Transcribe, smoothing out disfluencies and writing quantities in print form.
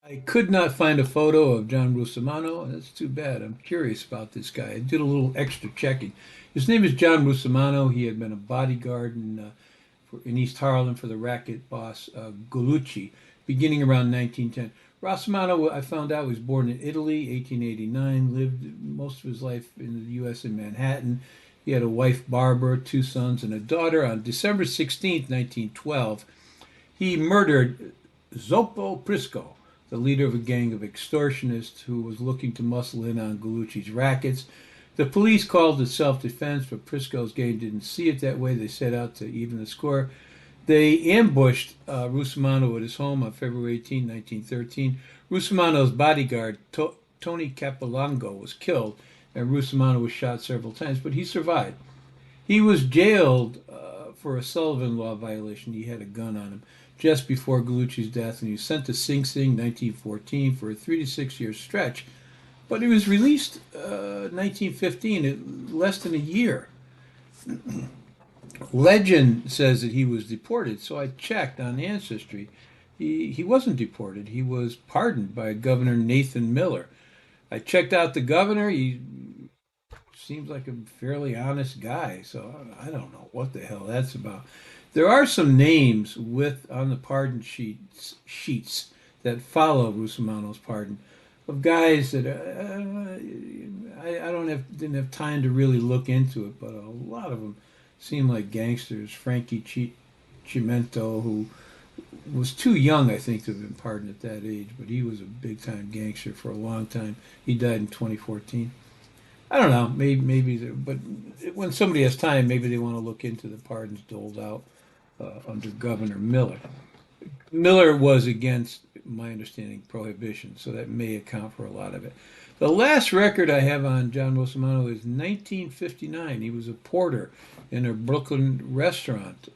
I could not find a photo of John Russomano. That's too bad. I'm curious about this guy. I did a little extra checking. His name is John Russomano. He had been a bodyguard in East Harlem for the racket boss Gallucci, beginning around 1910. Rossomano, I found out, was born in Italy, 1889, lived most of his life in the U.S. in Manhattan. He had a wife, Barbara, two sons, and a daughter. On December 16th, 1912, he murdered Zopo Prisco, the leader of a gang of extortionists who was looking to muscle in on Gallucci's rackets. The police called it self-defense, but Prisco's gang didn't see it that way. They set out to even the score. They ambushed Russomano at his home on February 18, 1913. Russomano's bodyguard, Tony Capilongo, was killed, and Russomano was shot several times, but he survived. He was jailed for a Sullivan Law violation. He had a gun on him just before Gallucci's death, and he was sent to Sing Sing 1914 for a 3 to 6 year stretch. But he was released 1915, less than a year. Legend says that he was deported, so I checked on Ancestry. He wasn't deported. He was pardoned by Governor Nathan Miller. I checked out the governor. He seems like a fairly honest guy, so I don't know what the hell that's about. There are some names with on the pardon sheets that follow Russomano's pardon of guys that I don't have didn't have time to really look into it, but a lot of them seem like gangsters. Frankie Cimento, who was too young, I think, to have been pardoned at that age, but he was a big time gangster for a long time. He died in 2014. I don't know, but when somebody has time, maybe they want to look into the pardons doled out under Governor Miller. Miller was against, my understanding, prohibition, so that may account for a lot of it. The last record I have on John Russomano is 1959. He was a porter in a Brooklyn restaurant.